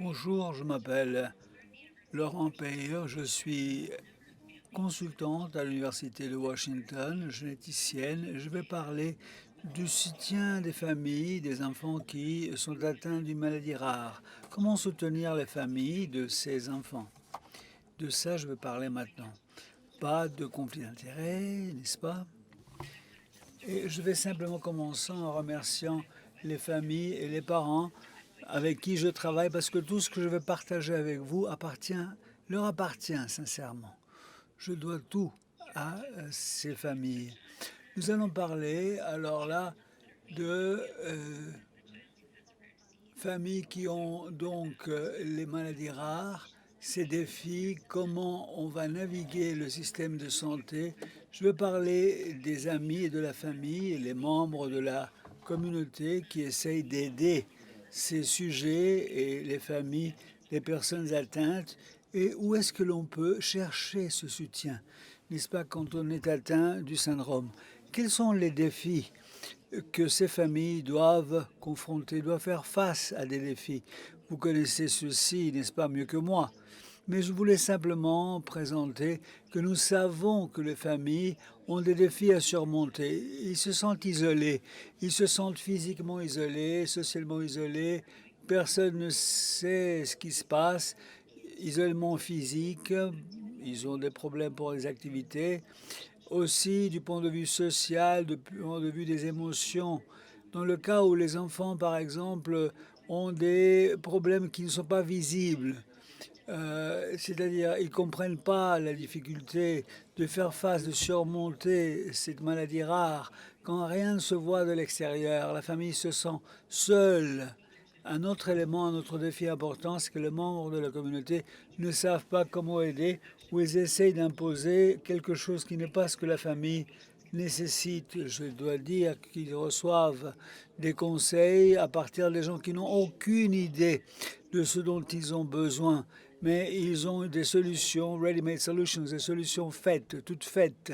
Bonjour, je m'appelle Laurent Payer, je suis consultante à l'Université de Washington, généticienne. Je vais parler du soutien des familles, des enfants qui sont atteints d'une maladie rare. Comment soutenir les familles de ces enfants? De ça, je vais parler maintenant. Pas de conflit d'intérêts, n'est-ce pas? Et je vais simplement commencer en remerciant les familles et les parents avec qui je travaille parce que tout ce que je vais partager avec vous leur appartient sincèrement. Je dois tout à ces familles. Nous allons parler alors là de familles qui ont donc les maladies rares, ces défis, comment on va naviguer le système de santé. Je veux parler des amis et de la famille, les membres de la communauté qui essayent d'aider ces sujets et les familles, les personnes atteintes, et où est-ce que l'on peut chercher ce soutien, n'est-ce pas, quand on est atteint du syndrome? Quels sont les défis que ces familles doivent confronter, doivent faire face à des défis? Vous connaissez ceci, n'est-ce pas, mieux que moi? Mais je voulais simplement présenter que nous savons que les familles ont des défis à surmonter. Ils se sentent isolés, ils se sentent physiquement isolés, socialement isolés, personne ne sait ce qui se passe, isolement physique, ils ont des problèmes pour les activités, aussi du point de vue social, du point de vue des émotions. Dans le cas où les enfants, par exemple, ont des problèmes qui ne sont pas visibles, c'est-à-dire ils ne comprennent pas la difficulté de faire face, de surmonter cette maladie rare, quand rien ne se voit de l'extérieur, la famille se sent seule. Un autre élément, un autre défi important, c'est que les membres de la communauté ne savent pas comment aider ou ils essayent d'imposer quelque chose qui n'est pas ce que la famille nécessite. Je dois dire qu'ils reçoivent des conseils à partir des gens qui n'ont aucune idée de ce dont ils ont besoin, mais ils ont des solutions, ready-made solutions, des solutions faites, toutes faites,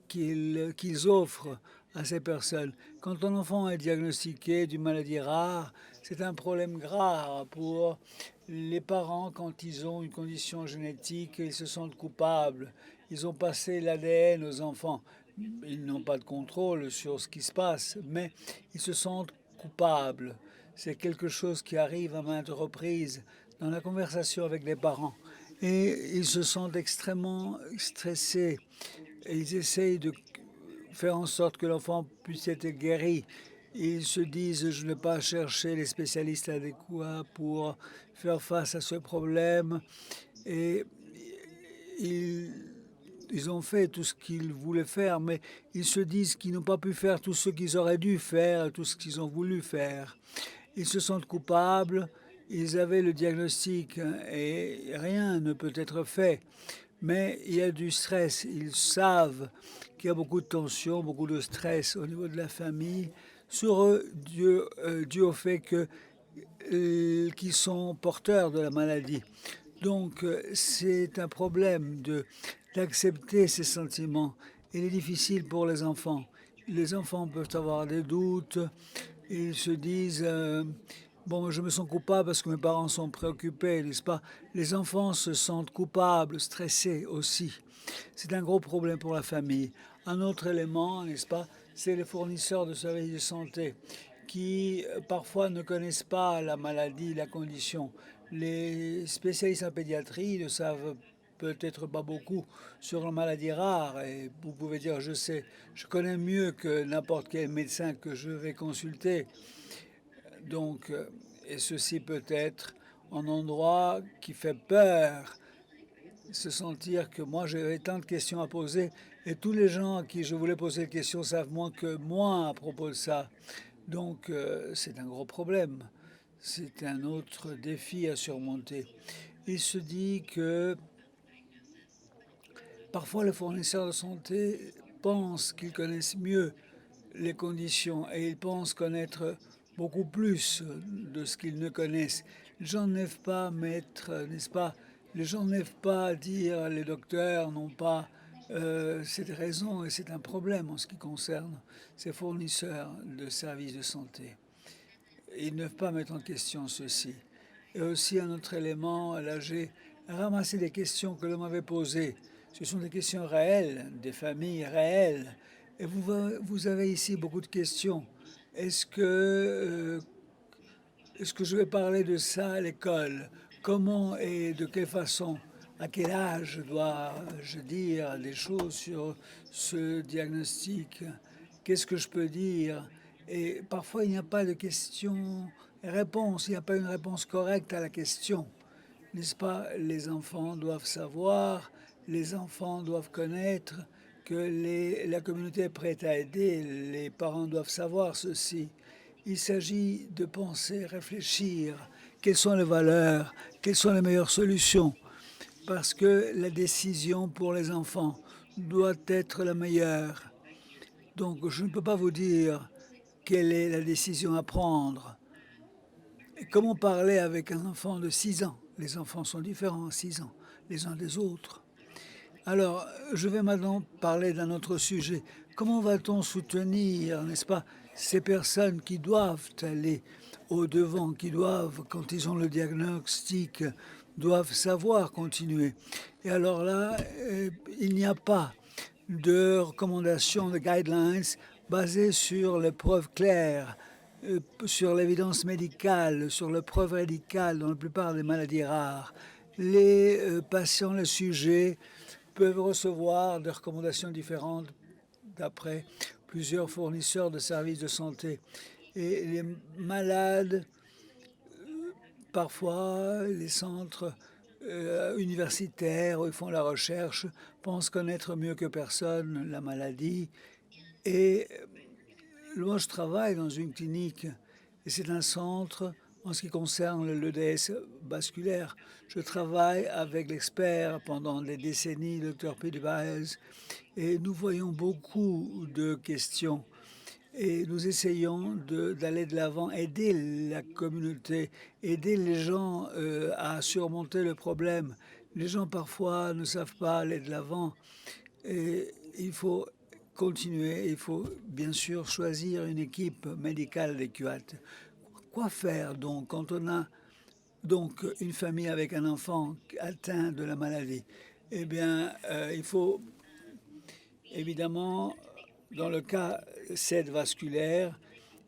qu'ils offrent à ces personnes. Quand un enfant est diagnostiqué d'une maladie rare, c'est un problème grave pour les parents quand ils ont une condition génétique, ils se sentent coupables. Ils ont passé l'ADN aux enfants. Ils n'ont pas de contrôle sur ce qui se passe, mais ils se sentent coupables. C'est quelque chose qui arrive à maintes reprises dans la conversation avec les parents. Et ils se sentent extrêmement stressés. Et ils essayent de faire en sorte que l'enfant puisse être guéri. Ils se disent, je n'ai pas cherché les spécialistes adéquats pour faire face à ce problème. Et ils, ils ont fait tout ce qu'ils voulaient faire, mais ils se disent qu'ils n'ont pas pu faire tout ce qu'ils auraient dû faire, tout ce qu'ils ont voulu faire. Ils se sentent coupables, ils avaient le diagnostic et rien ne peut être fait. Mais il y a du stress. Ils savent qu'il y a beaucoup de tension, beaucoup de stress au niveau de la famille sur eux, dû au fait qu'ils sont porteurs de la maladie. Donc c'est un problème d'accepter ces sentiments. Il est difficile pour les enfants. Les enfants peuvent avoir des doutes. Ils se disent bon, je me sens coupable parce que mes parents sont préoccupés, n'est-ce pas? Les enfants se sentent coupables, stressés aussi. C'est un gros problème pour la famille. Un autre élément, n'est-ce pas, c'est les fournisseurs de services de santé qui parfois ne connaissent pas la maladie, la condition. Les spécialistes en pédiatrie ne savent peut-être pas beaucoup sur la maladie rare et vous pouvez dire je sais, je connais mieux que n'importe quel médecin que je vais consulter. Donc, et ceci peut être un endroit qui fait peur, se sentir que moi j'avais tant de questions à poser et tous les gens à qui je voulais poser des questions savent moins que moi à propos de ça. Donc c'est un gros problème. C'est un autre défi à surmonter. Il se dit que parfois les fournisseurs de santé pensent qu'ils connaissent mieux les conditions et ils pensent connaître beaucoup plus de ce qu'ils ne connaissent. Les gens n'aiment pas mettre, n'est-ce pas, les gens n'aiment pas dire les docteurs n'ont pas cette raison et c'est un problème en ce qui concerne ces fournisseurs de services de santé. Ils ne peuvent pas mettre en question ceci. Et aussi un autre élément, là j'ai ramassé des questions que l'on m'avait posées. Ce sont des questions réelles, des familles réelles. Et vous avez ici beaucoup de questions. Est-ce que, euh, est-ce que je vais parler de ça à l'école? Comment et de quelle façon? À quel âge dois-je dire des choses sur ce diagnostic? Qu'est-ce que je peux dire? Et parfois, il n'y a pas de question-réponse, il n'y a pas une réponse correcte à la question. N'est-ce pas? Les enfants doivent savoir, les enfants doivent connaître que la communauté est prête à aider, les parents doivent savoir ceci. Il s'agit de penser, réfléchir, quelles sont les valeurs, quelles sont les meilleures solutions, parce que la décision pour les enfants doit être la meilleure. Donc je ne peux pas vous dire quelle est la décision à prendre. Et comment parler avec un enfant de 6 ans? Les enfants sont différents à 6 ans, les uns des autres. Alors, je vais maintenant parler d'un autre sujet. Comment va-t-on soutenir, n'est-ce pas, ces personnes qui doivent aller au-devant, qui doivent, quand ils ont le diagnostic, doivent savoir continuer? Et alors là, il n'y a pas de recommandations, de guidelines basées sur les preuves claires, sur l'évidence médicale, sur les preuves médicales dans la plupart des maladies rares. Les patients, les sujets peuvent recevoir des recommandations différentes d'après plusieurs fournisseurs de services de santé. Et les malades, parfois, les centres universitaires où ils font la recherche pensent connaître mieux que personne la maladie. Et moi, je travaille dans une clinique et c'est un centre en ce qui concerne l'EDS vasculaire. Je travaille avec l'expert pendant des décennies, le Dr. Peter Baez, et nous voyons beaucoup de questions. Et nous essayons d'aller de l'avant, aider la communauté, aider les gens à surmonter le problème. Les gens parfois ne savent pas aller de l'avant. Et il faut continuer, il faut bien sûr choisir une équipe médicale adéquate. Quoi faire donc quand on a donc une famille avec un enfant atteint de la maladie? Eh bien, il faut évidemment, dans le cas SED vasculaire,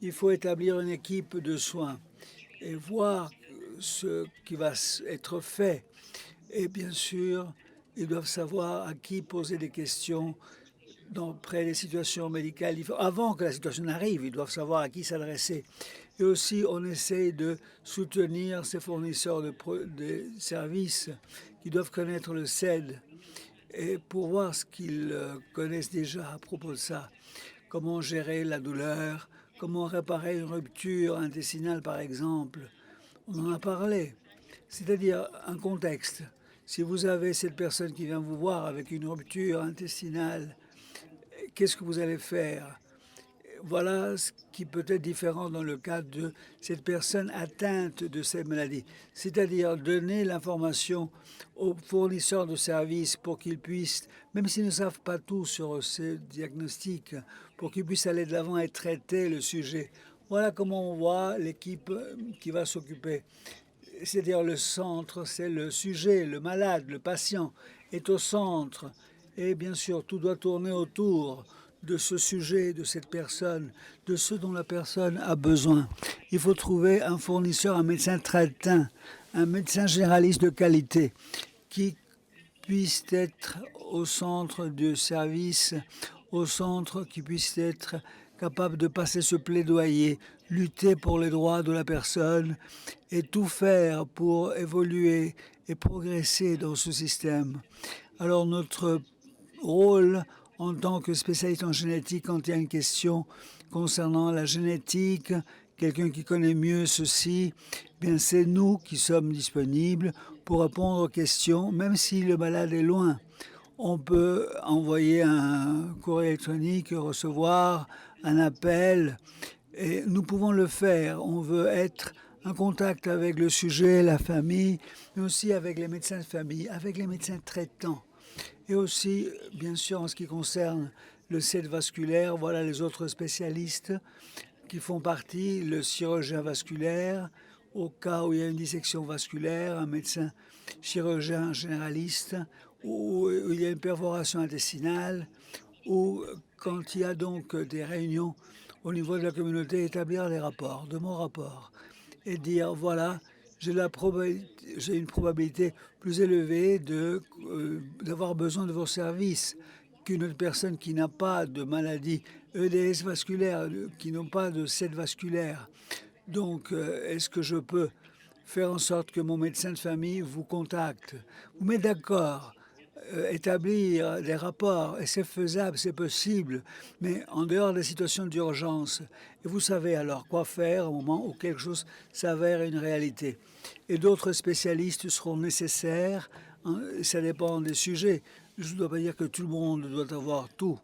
il faut établir une équipe de soins et voir ce qui va être fait. Et bien sûr, ils doivent savoir à qui poser des questions près des situations médicales. Avant que la situation n'arrive, ils doivent savoir à qui s'adresser. Et aussi, on essaie de soutenir ces fournisseurs de services qui doivent connaître le CED et pour voir ce qu'ils connaissent déjà à propos de ça. Comment gérer la douleur, comment réparer une rupture intestinale par exemple. On en a parlé. C'est-à-dire un contexte. Si vous avez cette personne qui vient vous voir avec une rupture intestinale, qu'est-ce que vous allez faire? Voilà ce qui peut être différent dans le cas de cette personne atteinte de cette maladie. C'est-à-dire donner l'information aux fournisseurs de services pour qu'ils puissent, même s'ils ne savent pas tout sur ce diagnostic, pour qu'ils puissent aller de l'avant et traiter le sujet. Voilà comment on voit l'équipe qui va s'occuper. C'est-à-dire le centre, c'est le sujet, le malade, le patient est au centre. Et bien sûr, tout doit tourner autour de ce sujet, de cette personne, de ce dont la personne a besoin. Il faut trouver un fournisseur, un médecin traitant, un médecin généraliste de qualité qui puisse être au centre du service, au centre qui puisse être capable de passer ce plaidoyer, lutter pour les droits de la personne et tout faire pour évoluer et progresser dans ce système. Alors notre rôle en tant que spécialiste en génétique, quand il y a une question concernant la génétique, quelqu'un qui connaît mieux ceci, bien c'est nous qui sommes disponibles pour répondre aux questions, même si le malade est loin. On peut envoyer un courrier électronique, recevoir un appel, et nous pouvons le faire. On veut être en contact avec le sujet, la famille, mais aussi avec les médecins de famille, avec les médecins traitants. Et aussi, bien sûr, en ce qui concerne le CED vasculaire, voilà les autres spécialistes qui font partie, le chirurgien vasculaire au cas où il y a une dissection vasculaire, un médecin chirurgien généraliste, ou il y a une perforation intestinale, ou quand il y a donc des réunions au niveau de la communauté, établir des rapports, de mon rapport, et dire voilà, j'ai une probabilité plus élevée d'avoir besoin de vos services qu'une autre personne qui n'a pas de maladie EDS vasculaire, qui n'ont pas de sette vasculaire. Donc, est-ce que je peux faire en sorte que mon médecin de famille vous contacte, vous met d'accord, établir des rapports, et c'est faisable, c'est possible, mais en dehors des situations d'urgence. Et vous savez alors quoi faire au moment où quelque chose s'avère une réalité. Et d'autres spécialistes seront nécessaires, hein, ça dépend des sujets. Je ne dois pas dire que tout le monde doit avoir tout.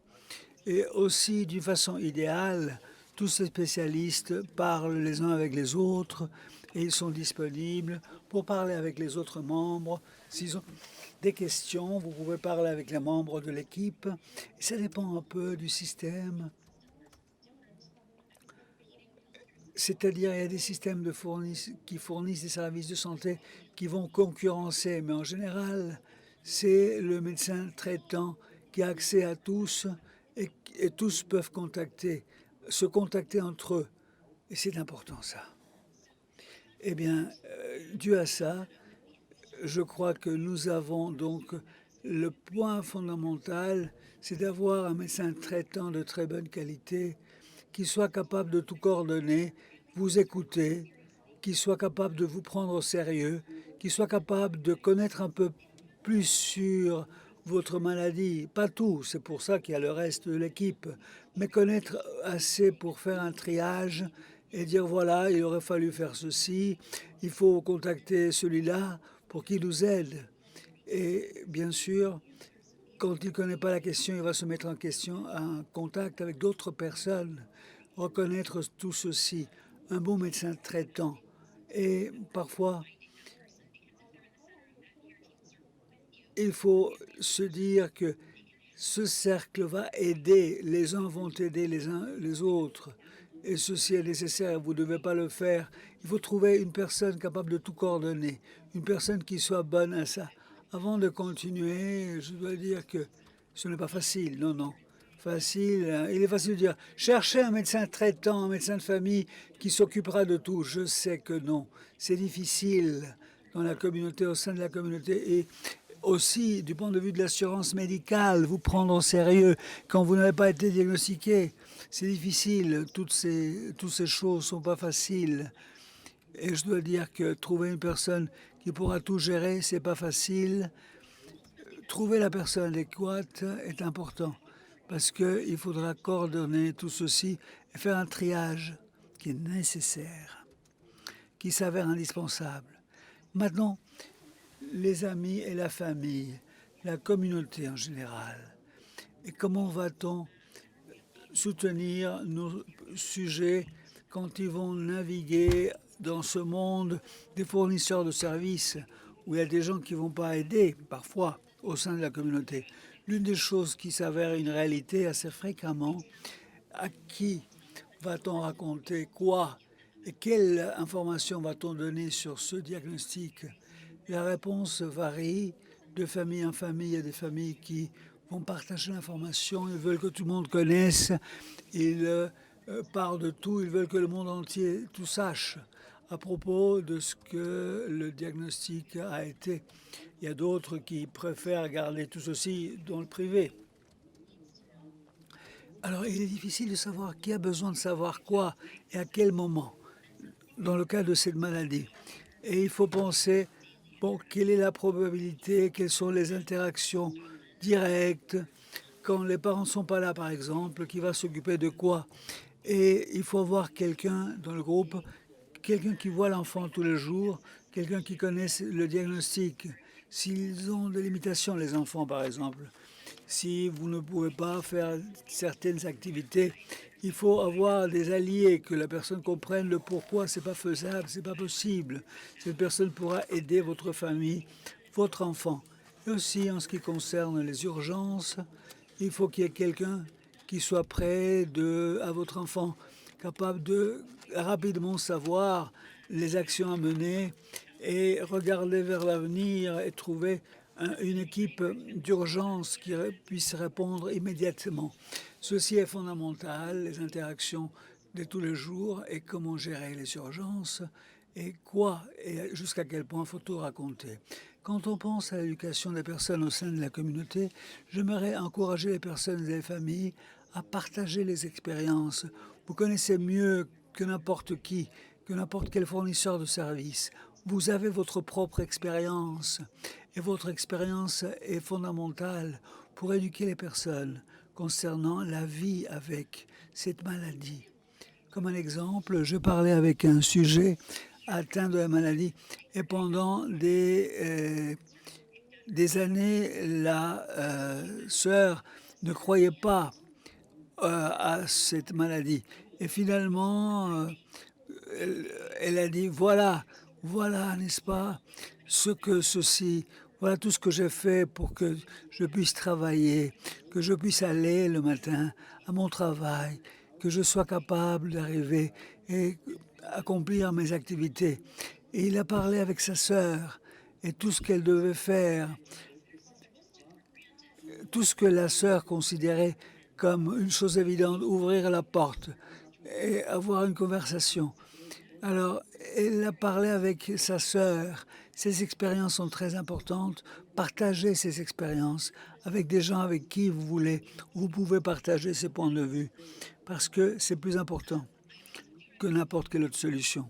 Et aussi, d'une façon idéale, tous ces spécialistes parlent les uns avec les autres et ils sont disponibles pour parler avec les autres membres. S'ils ont des questions, vous pouvez parler avec les membres de l'équipe. Ça dépend un peu du système. C'est-à-dire, il y a des systèmes qui fournissent des services de santé qui vont concurrencer, mais en général, c'est le médecin traitant qui a accès à tous et tous peuvent se contacter entre eux. Et c'est important ça. Eh bien, dû à ça, je crois que nous avons donc le point fondamental, c'est d'avoir un médecin traitant de très bonne qualité qui soit capable de tout coordonner, vous écouter, qui soit capable de vous prendre au sérieux, qui soit capable de connaître un peu plus sur votre maladie. Pas tout, c'est pour ça qu'il y a le reste de l'équipe, mais connaître assez pour faire un triage et dire voilà, il aurait fallu faire ceci, il faut contacter celui-là pour qu'il nous aide. Et bien sûr, quand il ne connaît pas la question, il va se mettre en contact avec d'autres personnes. Reconnaître tout ceci, un bon médecin traitant. Et parfois, il faut se dire que ce cercle va aider, les uns vont aider les uns les autres. Et ceci est nécessaire, vous ne devez pas le faire. Il faut trouver une personne capable de tout coordonner, une personne qui soit bonne à ça. Avant de continuer, je dois dire que ce n'est pas facile, non, non. Facile, hein. Il est facile de dire, cherchez un médecin traitant, un médecin de famille qui s'occupera de tout. Je sais que non. C'est difficile dans la communauté, au sein de la communauté. Et aussi, du point de vue de l'assurance médicale, vous prendre au sérieux quand vous n'avez pas été diagnostiqué. C'est difficile, toutes ces choses ne sont pas faciles. Et je dois dire que trouver une personne qui pourra tout gérer, c'est pas facile. Trouver la personne adéquate est important parce qu'il faudra coordonner tout ceci et faire un triage qui est nécessaire, qui s'avère indispensable. Maintenant, les amis et la famille, la communauté en général. Et comment va-t-on soutenir nos sujets quand ils vont naviguer dans ce monde des fournisseurs de services où il y a des gens qui ne vont pas aider parfois au sein de la communauté. L'une des choses qui s'avère une réalité assez fréquemment, à qui va-t-on raconter quoi et quelle information va-t-on donner sur ce diagnostic? La réponse varie de famille en famille. Il y a des familles qui vont partager l'information, ils veulent que tout le monde connaisse, ils parlent de tout, ils veulent que le monde entier tout sache à propos de ce que le diagnostic a été. Il y a d'autres qui préfèrent garder tout ceci dans le privé. Alors il est difficile de savoir qui a besoin de savoir quoi et à quel moment dans le cas de cette maladie. Et il faut penser, bon, quelle est la probabilité, quelles sont les interactions directes, quand les parents ne sont pas là par exemple, qui va s'occuper de quoi. Et il faut avoir quelqu'un dans le groupe, quelqu'un qui voit l'enfant tous les jours, quelqu'un qui connaisse le diagnostic. S'ils ont des limitations, les enfants par exemple, si vous ne pouvez pas faire certaines activités, il faut avoir des alliés, que la personne comprenne le pourquoi c'est pas faisable, c'est pas possible. Cette personne pourra aider votre famille, votre enfant. Et aussi en ce qui concerne les urgences, il faut qu'il y ait quelqu'un qui soit prêt à votre enfant capable de rapidement savoir les actions à mener et regarder vers l'avenir et trouver une équipe d'urgence qui puisse répondre immédiatement. Ceci est fondamental, les interactions de tous les jours et comment gérer les urgences et quoi et jusqu'à quel point faut tout raconter. Quand on pense à l'éducation des personnes au sein de la communauté, j'aimerais encourager les personnes et les familles à partager les expériences. Vous connaissez mieux que n'importe qui, que n'importe quel fournisseur de services. Vous avez votre propre expérience et votre expérience est fondamentale pour éduquer les personnes concernant la vie avec cette maladie. Comme un exemple, je parlais avec un sujet atteint de la maladie et pendant des années, la sœur ne croyait pas à cette maladie. Et finalement, elle a dit, voilà, n'est-ce pas, voilà tout ce que j'ai fait pour que je puisse travailler, que je puisse aller le matin à mon travail, que je sois capable d'arriver et accomplir mes activités. Et il a parlé avec sa sœur et tout ce qu'elle devait faire, tout ce que la sœur considérait comme une chose évidente, ouvrir la porte et avoir une conversation. Alors, elle a parlé avec sa sœur. Ces expériences sont très importantes. Partagez ces expériences avec des gens avec qui vous pouvez partager ces points de vue, parce que c'est plus important que n'importe quelle autre solution.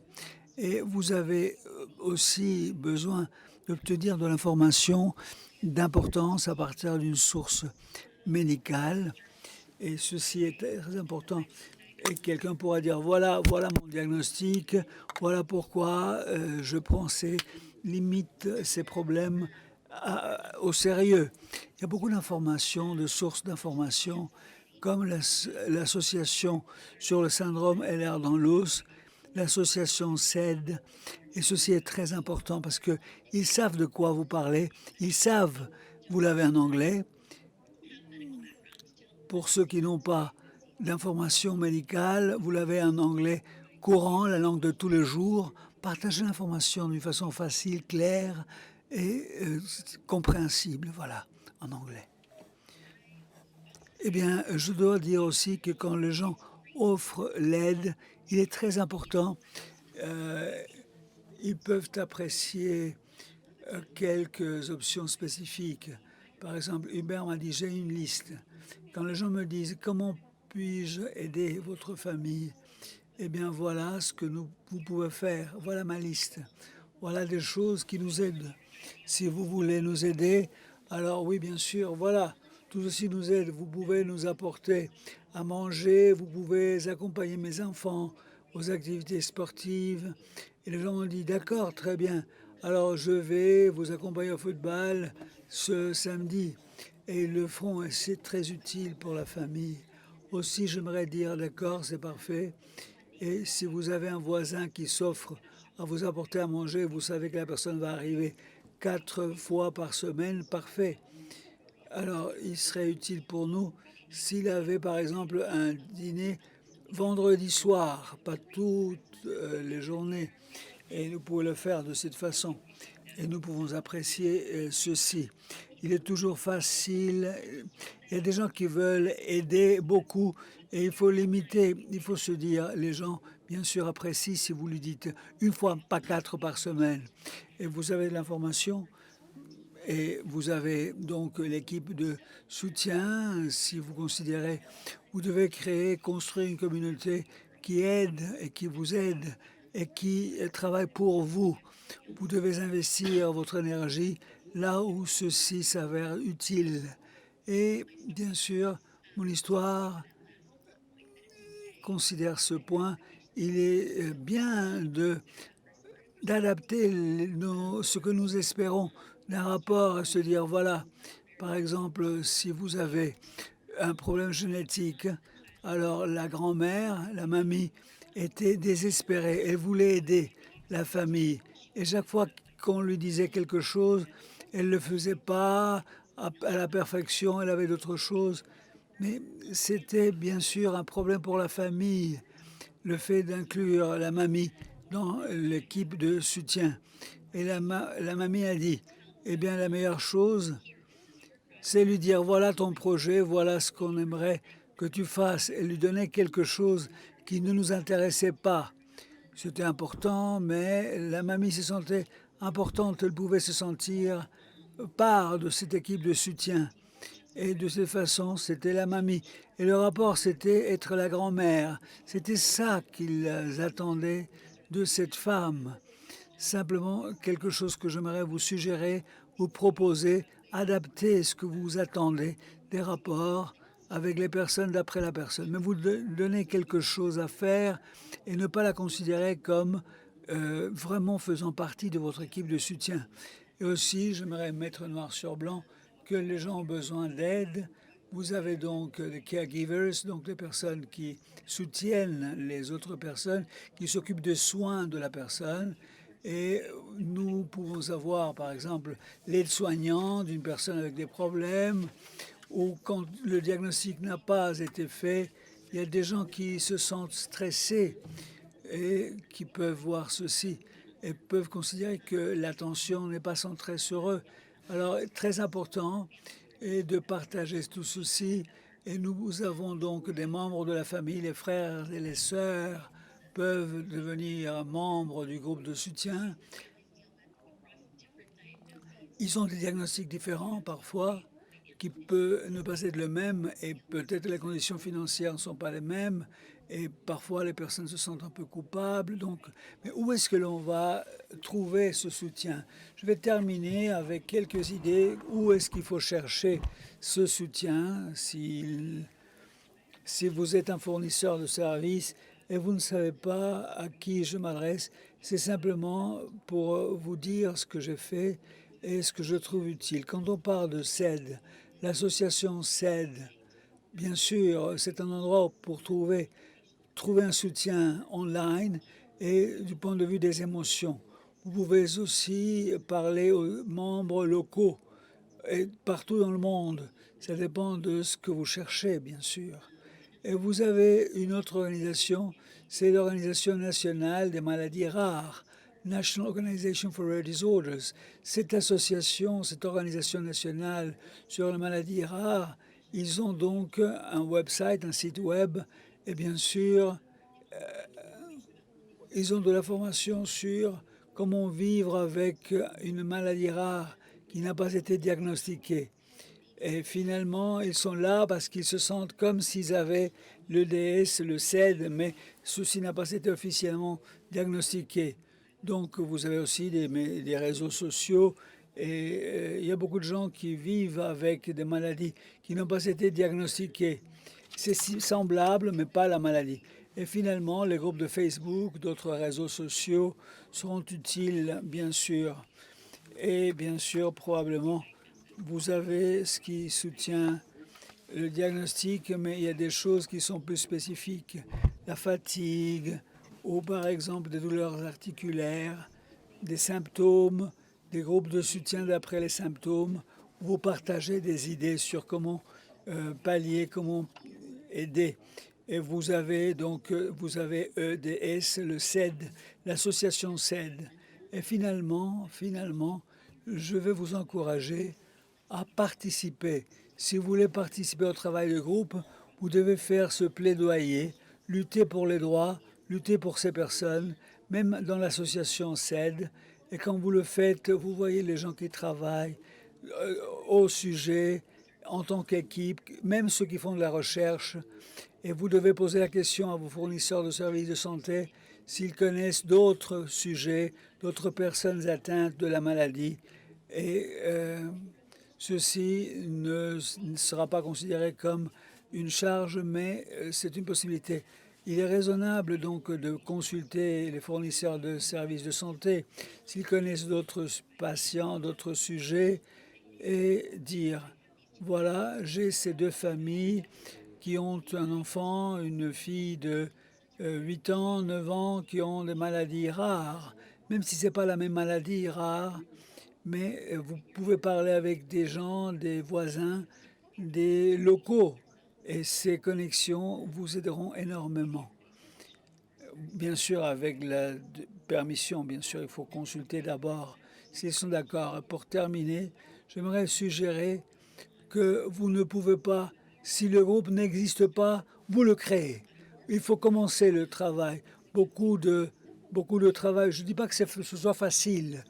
Et vous avez aussi besoin d'obtenir de l'information d'importance à partir d'une source médicale. Et ceci est très important. Et quelqu'un pourra dire, voilà mon diagnostic, voilà pourquoi je prends ces limites, ces problèmes au sérieux. Il y a beaucoup d'informations, de sources d'informations, comme l'association sur le syndrome LR dans l'os, l'association CED, et ceci est très important parce qu'ils savent de quoi vous parlez, ils savent, vous l'avez en anglais. Pour ceux qui n'ont pas d'informations médicales, vous l'avez en anglais courant, la langue de tous les jours. Partagez l'information d'une façon facile, claire et compréhensible, voilà, en anglais. Eh bien, je dois dire aussi que quand les gens offrent l'aide, il est très important, ils peuvent apprécier quelques options spécifiques. Par exemple, Hubert m'a dit, j'ai une liste. Quand les gens me disent, comment puis-je aider votre famille? Eh bien, voilà ce que vous pouvez faire. Voilà ma liste. Voilà des choses qui nous aident. Si vous voulez nous aider, alors oui, bien sûr, voilà. Tout ceci nous aide. Vous pouvez nous apporter à manger, vous pouvez accompagner mes enfants aux activités sportives. Et les gens m'ont dit, d'accord, très bien. Alors je vais vous accompagner au football ce samedi. Et ils le feront et c'est très utile pour la famille. Aussi, j'aimerais dire, d'accord, c'est parfait. Et si vous avez un voisin qui s'offre à vous apporter à manger, vous savez que la personne va arriver 4 fois par semaine, parfait. Alors, il serait utile pour nous s'il avait par exemple un dîner vendredi soir, pas toutes les journées. Et nous pouvons le faire de cette façon. Et nous pouvons apprécier ceci. Il est toujours facile. Il y a des gens qui veulent aider beaucoup et il faut limiter. Il faut se dire, les gens, bien sûr, apprécient si vous lui dites une fois, pas 4 par semaine. Et vous avez de l'information. Et vous avez donc l'équipe de soutien. Si vous considérez, vous devez construire une communauté qui aide et qui vous aide et qui travaille pour vous. Vous devez investir votre énergie là où ceci s'avère utile. Et bien sûr, mon histoire considère ce point. Il est bien d'adapter ce que nous espérons d'un rapport à se dire, voilà, par exemple, si vous avez un problème génétique, alors la grand-mère, la mamie, était désespérée. Elle voulait aider la famille. Et chaque fois qu'on lui disait quelque chose, elle ne le faisait pas à la perfection, elle avait d'autres choses. Mais c'était bien sûr un problème pour la famille. le fait d'inclure la mamie dans l'équipe de soutien. Et la mamie a dit, eh bien la meilleure chose, c'est lui dire voilà ton projet, voilà ce qu'on aimerait que tu fasses, et lui donner quelque chose qui ne nous intéressait pas. C'était important, mais la mamie se sentait importante, elle pouvait se sentir part de cette équipe de soutien. Et de cette façon, c'était la mamie. Et le rapport, c'était être la grand-mère. C'était ça qu'ils attendaient de cette femme. Simplement, quelque chose que j'aimerais vous suggérer, vous proposer, adapter ce que vous attendez des rapports avec les personnes d'après la personne. Mais vous donnez quelque chose à faire et ne pas la considérer comme vraiment faisant partie de votre équipe de soutien. Et aussi, j'aimerais mettre noir sur blanc que les gens ont besoin d'aide. Vous avez donc les caregivers, donc les personnes qui soutiennent les autres personnes, qui s'occupent des soins de la personne. Et nous pouvons avoir, par exemple, l'aide-soignant d'une personne avec des problèmes, ou quand le diagnostic n'a pas été fait, il y a des gens qui se sentent stressés et qui peuvent voir ceci et peuvent considérer que l'attention n'est pas centrée sur eux. Alors, très important est de partager tout ceci. Et nous avons donc des membres de la famille, les frères et les sœurs peuvent devenir membres du groupe de soutien. Ils ont des diagnostics différents parfois, qui peuvent ne pas être le même, et peut-être les conditions financières ne sont pas les mêmes, et parfois les personnes se sentent un peu coupables. Donc, mais où est-ce que l'on va trouver ce soutien? Je vais terminer avec quelques idées. Où est-ce qu'il faut chercher ce soutien si vous êtes un fournisseur de services et vous ne savez pas à qui je m'adresse? C'est simplement pour vous dire ce que j'ai fait et ce que je trouve utile. Quand on parle de CED, l'association CED, bien sûr, c'est un endroit pour trouver un soutien online et du point de vue des émotions. Vous pouvez aussi parler aux membres locaux et partout dans le monde. Ça dépend de ce que vous cherchez, bien sûr. Et vous avez une autre organisation, c'est l'Organisation nationale des maladies rares, National Organization for Rare Disorders. Cette association, cette organisation nationale sur les maladies rares, ils ont donc un website, un site web, et bien sûr, ils ont de la formation sur comment vivre avec une maladie rare qui n'a pas été diagnostiquée. Et finalement, ils sont là parce qu'ils se sentent comme s'ils avaient l'EDS, le CED, mais ceci n'a pas été officiellement diagnostiqué. Donc vous avez aussi des réseaux sociaux et il y a beaucoup de gens qui vivent avec des maladies qui n'ont pas été diagnostiquées. C'est semblable, mais pas la maladie. Et finalement, les groupes de Facebook, d'autres réseaux sociaux seront utiles, bien sûr. Et bien sûr, probablement, vous avez ce qui soutient le diagnostic, mais il y a des choses qui sont plus spécifiques. La fatigue, ou par exemple des douleurs articulaires, des symptômes, des groupes de soutien d'après les symptômes. Vous partagez des idées sur comment pallier, comment aider. Et vous avez donc vous avez EDS, le CED, l'association CED. Et finalement, je vais vous encourager à participer. Si vous voulez participer au travail de groupe, vous devez faire ce plaidoyer, lutter pour les droits, lutter pour ces personnes, même dans l'association CED. Et quand vous le faites, vous voyez les gens qui travaillent au sujet, en tant qu'équipe, même ceux qui font de la recherche. Et vous devez poser la question à vos fournisseurs de services de santé s'ils connaissent d'autres sujets, d'autres personnes atteintes de la maladie. Et ceci ne sera pas considéré comme une charge, mais c'est une possibilité. Il est raisonnable donc de consulter les fournisseurs de services de santé s'ils connaissent d'autres patients, d'autres sujets, et dire, voilà, j'ai ces deux familles qui ont un enfant, une fille de 8 ans, 9 ans, qui ont des maladies rares, même si ce n'est pas la même maladie rare, mais vous pouvez parler avec des gens, des voisins, des locaux, et ces connexions vous aideront énormément. bien sûr avec la permission, bien sûr, il faut consulter d'abord s'ils sont d'accord. Pour terminer, j'aimerais suggérer que vous ne pouvez pas, si le groupe n'existe pas, vous le créez. Il faut commencer le travail. Beaucoup de, beaucoup de travail. Je ne dis pas que ce soit facile,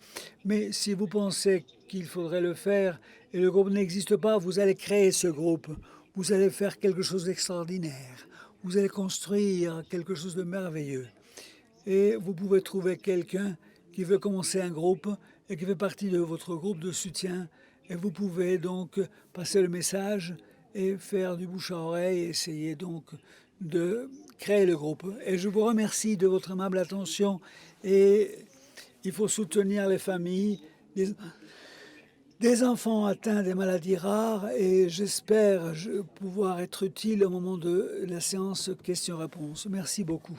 mais si vous pensez qu'il faudrait le faire et le groupe n'existe pas, vous allez créer ce groupe. Vous allez faire quelque chose d'extraordinaire. Vous allez construire quelque chose de merveilleux. Et vous pouvez trouver quelqu'un qui veut commencer un groupe et qui fait partie de votre groupe de soutien. Et vous pouvez donc passer le message et faire du bouche à oreille, et essayer donc de créer le groupe. Et je vous remercie de votre aimable attention. Et il faut soutenir les familles des enfants atteints des maladies rares, et j'espère pouvoir être utile au moment de la séance questions-réponses. Merci beaucoup.